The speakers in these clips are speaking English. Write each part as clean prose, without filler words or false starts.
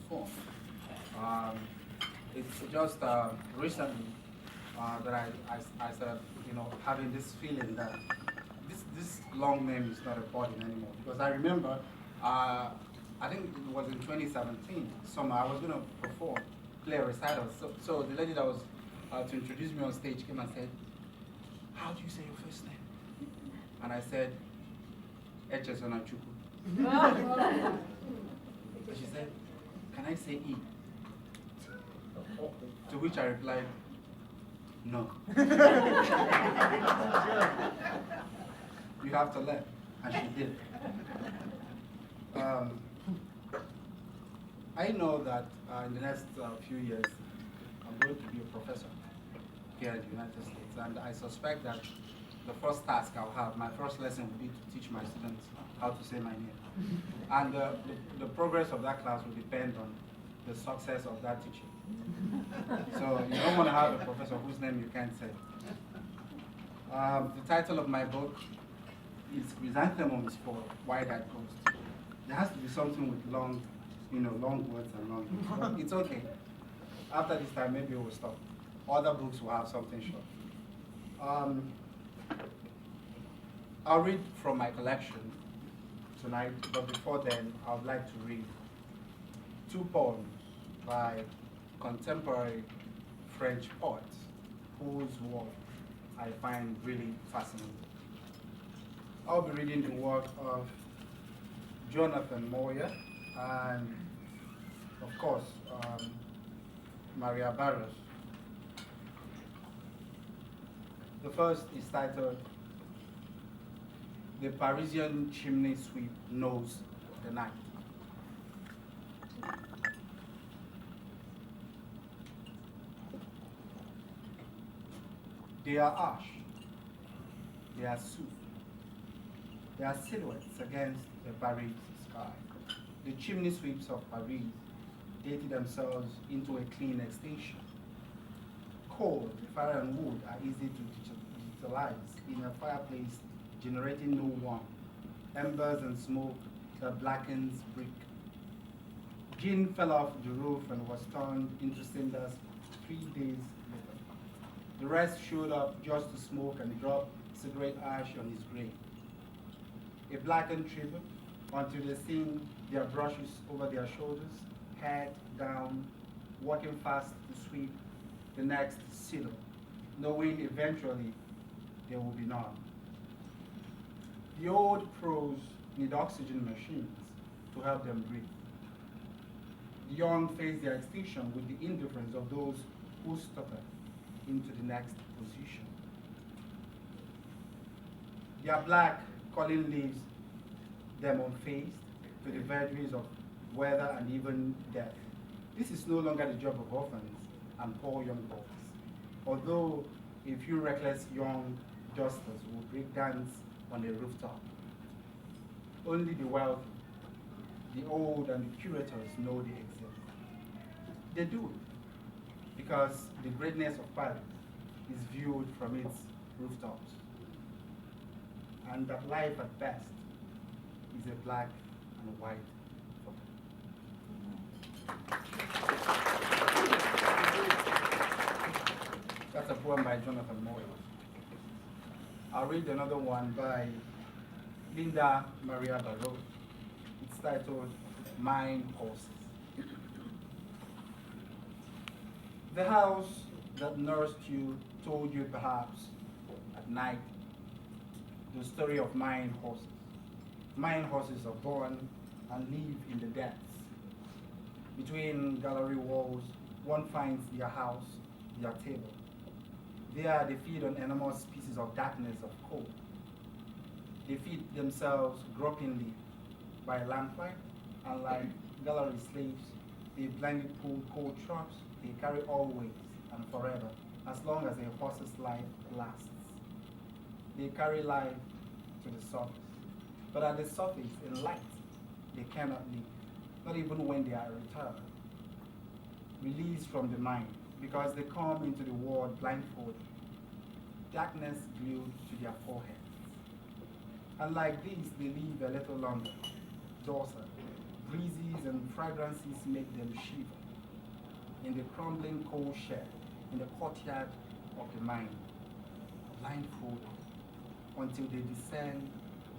perform. Um, it's just recently that I started, having this feeling that this long name is not a burden anymore. Because I remember, I think it was in 2017, summer, I was going to perform, play a recital. So the lady that was to introduce me on stage came and said, "How do you say your first name?" And I said, "Echezonachukwu." And she said, "Can I say E?" To which I replied, "No." You have to learn. And she did. I know that in the next few years, I'm going to be a professor here in the United States. And I suspect that the first task I'll have, my first lesson will be to teach my students how to say my name. And the progress of that class will depend on the success of that teaching. So you don't want to have a professor whose name you can't say. The title of my book is Chrysanthemums for Wide-Eyed Ghosts. There has to be something with long words and long words. But it's okay. After this time, maybe we'll stop. Other books will have something short. I'll read from my collection tonight, but before then, I would like to read two poems by contemporary French poets whose work I find really fascinating. I'll be reading the work of Jonathan Moyer and, of course, Maria Barros. The first is titled "The Parisian Chimney Sweep Knows the Night." They are ash, they are soup, they are silhouettes against the Paris sky. The chimney sweeps of Paris dated themselves into a clean extinction. Coal, fire, and wood are easy to digitalize in a fireplace generating no warmth, embers and smoke that blackens brick. Gin fell off the roof and was turned into cinders 3 days later. The rest showed up just to smoke and drop cigarette ash on his grave. A blackened tribute until they sing their brushes over their shoulders, head down, walking fast to sweep the next silo, knowing eventually there will be none. The old pros need oxygen machines to help them breathe. The young face their extinction with the indifference of those who stutter into the next position. Their black calling leaves them unfazed to the vagaries of weather and even death. This is no longer the job of orphans and poor young boys. Although a few reckless young dusters will break dance on a rooftop. Only the wealthy, the old, and the curators know they exist. They do it because the greatness of Paris is viewed from its rooftops, and that life at best is a black and white photo. That's a poem by Jonathan Moyer. I'll read another one by Linda Maria Barrow. It's titled Mine Horses. The house that nursed you told you perhaps at night the story of mine horses. Mine horses are born and live in the depths. Between gallery walls, one finds their house, their table. There they feed on enormous pieces of darkness of coal. They feed themselves gropingly by lamplight, and like gallery slaves, they blindly pull coal trucks they carry always and forever, as long as a horse's life lasts. They carry life to the surface, but at the surface, in light, they cannot live, not even when they are returned, released from the mind, because they come into the world blindfolded, darkness glued to their foreheads. And like these, they live a little longer, docile, breezes and fragrances make them shiver in the crumbling coal shed in the courtyard of the mine, blindfolded, until they descend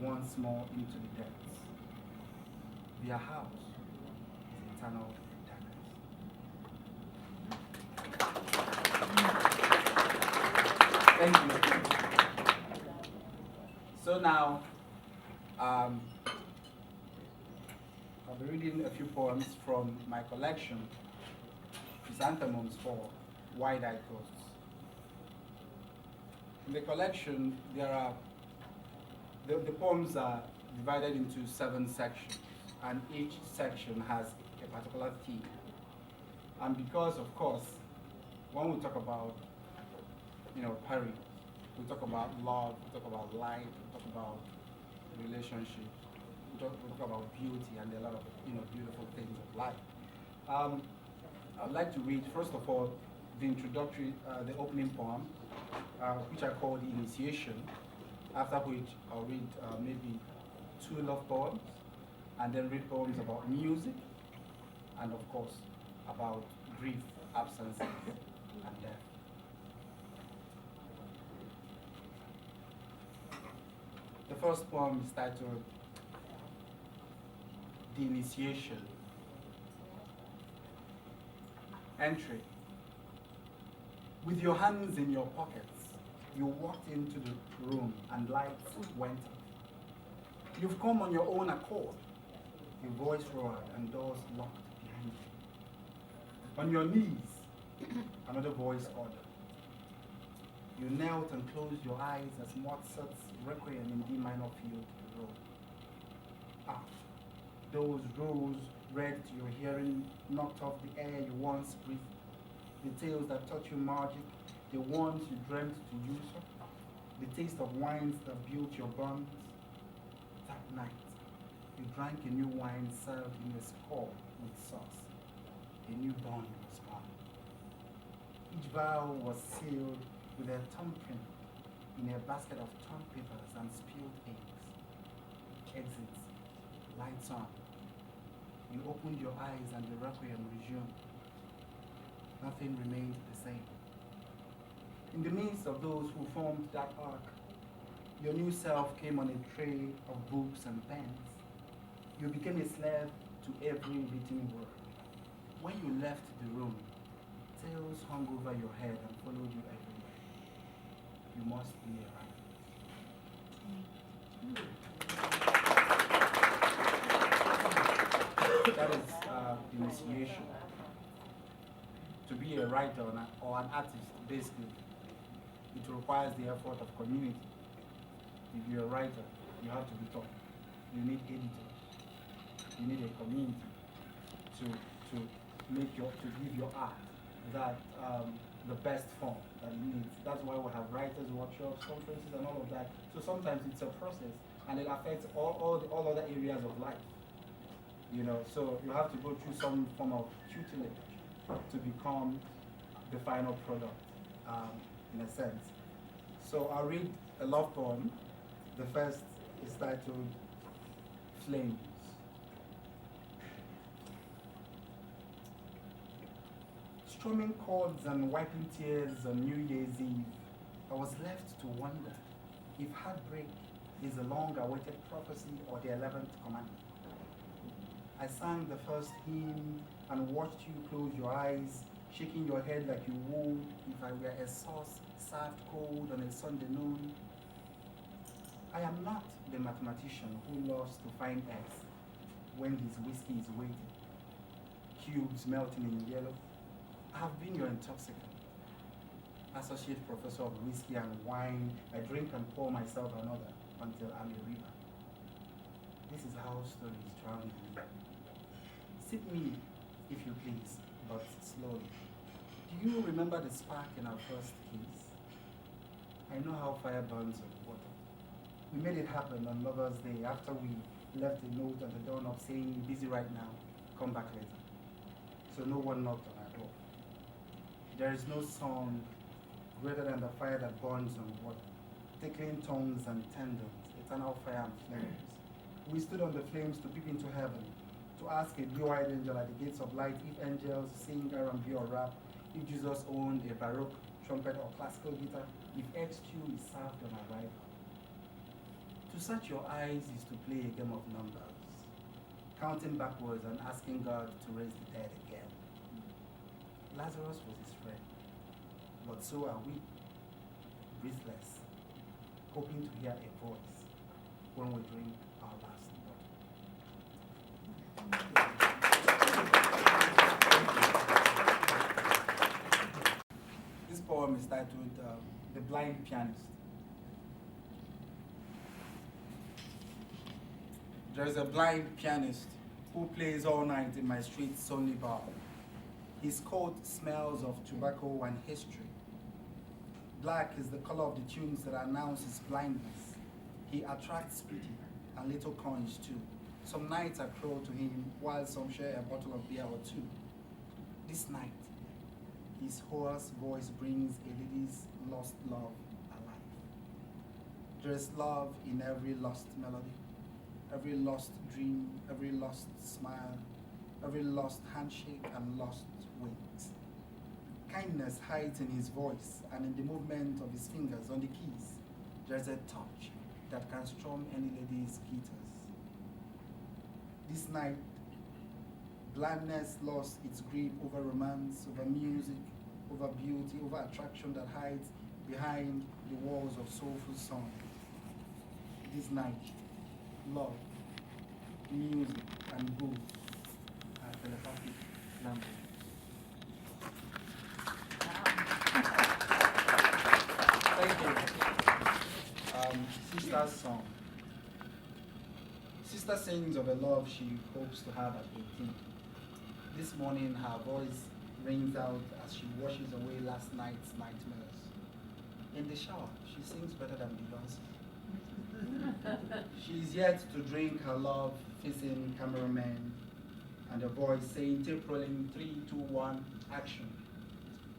once more into the depths. Their house is eternal darkness. Thank you. So now, I'll be reading a few poems from my collection, Chrysanthemums for Wide-Eyed Ghosts. In the collection, there are the poems are divided into 7 sections, and each section has a particular theme. And because, of course, when we talk about, Paris, we talk about love, we talk about light, we talk about relationships, we talk about beauty, and a lot of beautiful things of life. I'd like to read, first of all, the introductory, the opening poem, which I call the initiation, after which I'll read maybe 2 love poems, and then read poems about music, and of course, about grief, absence, and death. The first poem is titled The Initiation. Entry. With your hands in your pockets, you walked into the room and lights went up. You've come on your own accord. Your voice roared and doors locked behind you. On your knees, another voice ordered. You knelt and closed your eyes as Mozart's Requiem in D minor filled the room. Ah, those rose red to your hearing knocked off the air you once breathed. The tales that taught you magic, the ones you dreamt to usurp, the taste of wines that built your bones. That night, you drank a new wine served in a skull with sauce. A new bond was born. Each vow was sealed with a thumbprint in a basket of torn papers and spilled inks. Exits, lights on. You opened your eyes and the requiem resumed. Nothing remained the same. In the midst of those who formed that arc, your new self came on a tray of books and pens. You became a slave to every written word. When you left the room, tales hung over your head and followed you everywhere. You must be a writer. That is the initiation. To be a writer or an artist, basically, it requires the effort of community. If you're a writer, you have to be taught. You need editors. You need a community to give your art that the best form that it needs. That's why we have writers' workshops, conferences, and all of that. So sometimes it's a process, and it affects all other areas of life. So you have to go through some form of tutelage to become the final product, in a sense. So I'll read a love poem. The first is titled Flames. Strumming chords and wiping tears on New Year's Eve, I was left to wonder if heartbreak is a long-awaited prophecy or the 11th commandment. I sang the first hymn and watched you close your eyes, shaking your head like you would if I were a sauce served cold on a Sunday noon. I am not the mathematician who loves to find X when his whiskey is waiting, cubes melting in yellow. I have been your intoxicant, associate professor of whiskey and wine. I drink and pour myself another until I'm a river. This is how stories drown me. Sip me, if you please, but slowly. Do you remember the spark in our first kiss? I know how fire burns with water. We made it happen on Lover's Day after we left a note at the doorknob saying, busy right now, come back later. So no one knocked on our door. There is no song greater than the fire that burns on water, tickling tongues and tendons, eternal fire and flames. We stood on the flames to peep into heaven, to ask a blue-eyed angel at the gates of light if angels sing R&B or rap, if Jesus owned a baroque trumpet or classical guitar, if X2 is served on arrival. To search your eyes is to play a game of numbers, counting backwards and asking God to raise the dead again. Lazarus was his friend, but so are we, breathless, hoping to hear a voice when we drink our last bottle. This poem is titled The Blind Pianist. There is a blind pianist who plays all night in my street's only bar. His coat smells of tobacco and history. Black is the color of the tunes that announce his blindness. He attracts pity and little coins too. Some nights are cruel to him, while some share a bottle of beer or two. This night, his hoarse voice brings a lady's lost love alive. There is love in every lost melody, every lost dream, every lost smile, every lost handshake and lost wings. Kindness hides in his voice and in the movement of his fingers on the keys. There's a touch that can strum any lady's guitars. This night, blandness lost its grip over romance, over music, over beauty, over attraction that hides behind the walls of soulful song. This night, love, music, and good are telepathic language. Thank you. Sister's song. Sister sings of a love she hopes to have at 18. This morning, her voice rings out as she washes away last night's nightmares. In the shower, she sings better than Beyonce. She is yet to drink her love, facing cameramen, and a voice saying, tape rolling, 3, 2, 1, action.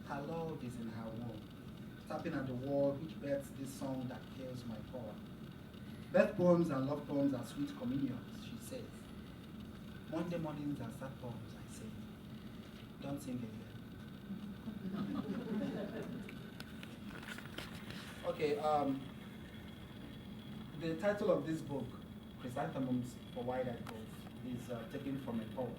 Her love is in her womb, tapping at the wall which bets this song that kills my power. Birth poems and love poems are sweet communions, she says. Monday mornings are sad poems, I say. Don't sing again. Okay, the title of this book, Chrysanthemums for Wide-Eyed Ghosts, is taken from a poem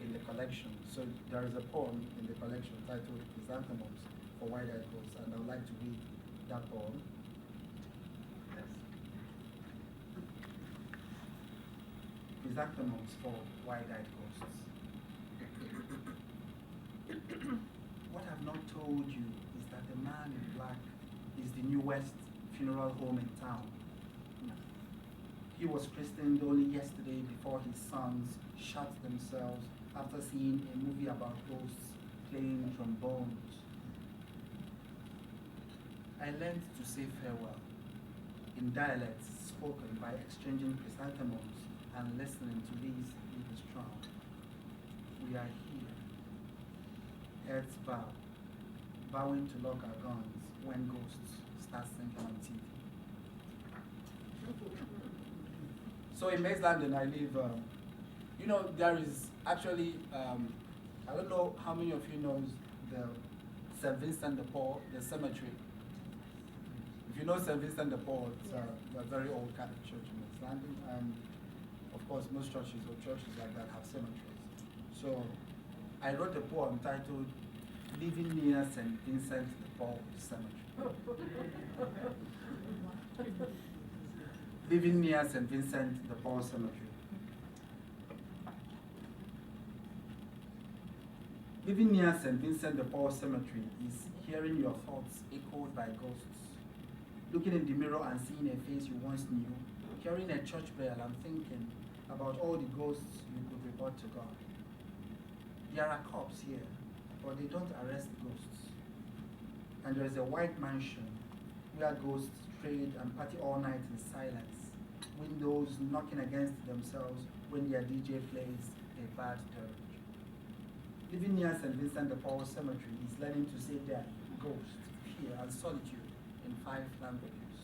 in the collection. So there is a poem in the collection titled Chrysanthemums for Wide-Eyed Ghosts, and I would like to read that poem. Chrysanthemums for Wide-Eyed Ghosts. What I've not told you is that the man in black is the New West funeral home in town. He was christened only yesterday before his sons shot themselves after seeing a movie about ghosts playing trombones. I learned to say farewell in dialects spoken by exchanging chrysanthemums and listening to Lee's Strong. We are here, heads bowed, vowing to lock our guns when ghosts start singing on TV. So in Mays Landing, I live, there is actually, I don't know how many of you know the St. Vincent de Paul, the cemetery. If you know St. Vincent de Paul, it's a very old Catholic church in Mays Landing, and of course most churches or churches like that have cemeteries. So I wrote a poem titled Living Near St. Vincent de Paul Cemetery. Living near St. Vincent de Paul Cemetery. Living near St. Vincent de Paul Cemetery is hearing your thoughts echoed by ghosts, looking in the mirror and seeing a face you once knew, hearing a church bell and thinking about all the ghosts you could report to God. There are cops here, but they don't arrest ghosts. And there is a white mansion where ghosts trade and party all night in silence, windows knocking against themselves when their DJ plays a bad dirge. Living near St. Vincent de Paul Cemetery is learning to say death, ghost, fear, and solitude in 5 languages.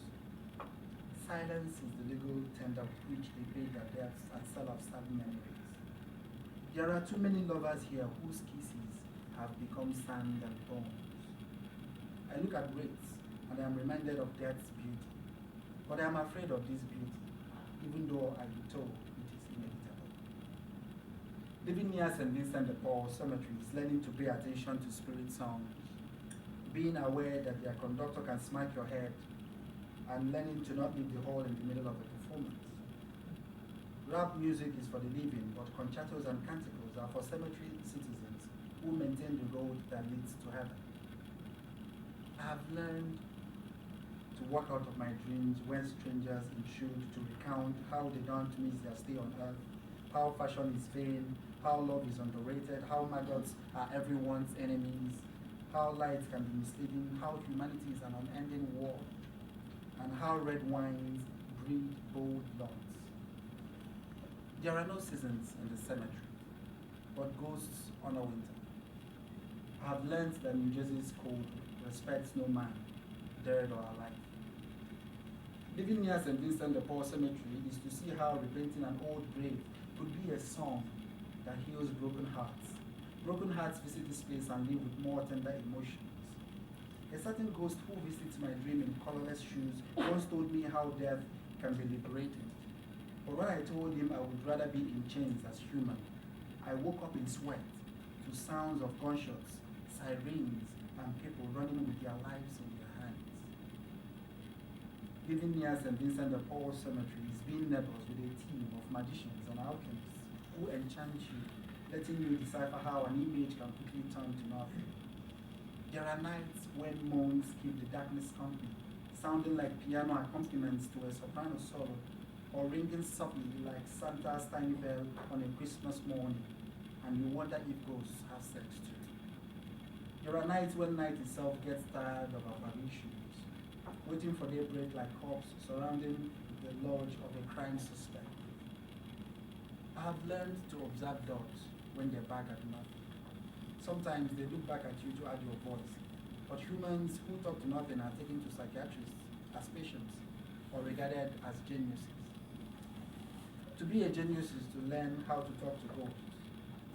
Silence is the legal tender with which they pay their debts and sell off sad memories. There are too many lovers here whose kisses have become sand and bones. I look at Greate and I am reminded of death's beauty. But I am afraid of this beauty, even though I am told it is inevitable. Living near St. Vincent de Paul Cemetery is learning to pay attention to spirit songs, being aware that their conductor can smack your head, and learning to not leave the hall in the middle of a performance. Rap music is for the living, but concertos and canticles are for cemetery citizens who maintain the road that leads to heaven. I have learned to walk out of my dreams when strangers intrude to recount how they don't miss their stay on earth, how fashion is vain, how love is underrated, how maggots are everyone's enemies, how light can be misleading, how humanity is an unending war, and how red wines breed bold loves. There are no seasons in the cemetery, but ghosts honor winter. I have learned that New Jersey's code respects no man, dead or alive. Living near St. Vincent de Paul Cemetery is to see how repainting an old grave could be a song that heals broken hearts. Broken hearts visit this place and live with more tender emotions. A certain ghost who visits my dream in colorless shoes once told me how death can be liberating. But when I told him I would rather be in chains as human, I woke up in sweat to sounds of gunshots, sirens, and people running with their lives in their hands. Living near St. Vincent de Paul Cemetery is being neighbors with a team of magicians and alchemists who enchant you, letting you decipher how an image can quickly turn to nothing. There are nights when moans keep the darkness company, sounding like piano accompaniments to a soprano solo, or ringing softly like Santa's tiny bell on a Christmas morning, and you wonder if ghosts have sex too. There are nights when night itself gets tired of apparitions, waiting for daybreak like corpses surrounding the lodge of a crime suspect. I have learned to observe dogs when they bark at nothing. Sometimes they look back at you to add your voice, but humans who talk to nothing are taken to psychiatrists as patients or regarded as geniuses. To be a genius is to learn how to talk to ghosts,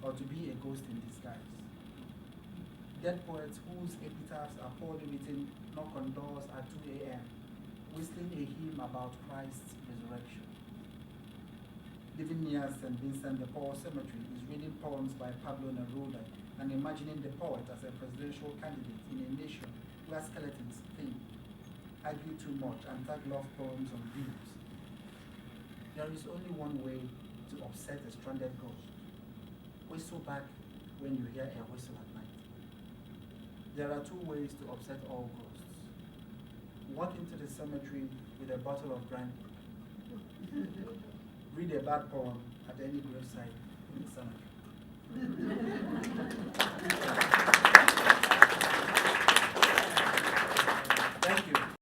or to be a ghost in disguise. Dead poets whose epitaphs are poorly written knock on doors at 2 a.m., whistling a hymn about Christ's resurrection. Living near St. Vincent de Paul Cemetery is reading poems by Pablo Neruda and imagining the poet as a presidential candidate in a nation where skeletons think, argue too much, and tag love poems on views. There is only one way to upset a stranded ghost. Whistle back when you hear a whistle at night. There are two ways to upset all ghosts. Walk into the cemetery with a bottle of brandy. Read a bad poem at any gravesite in the cemetery.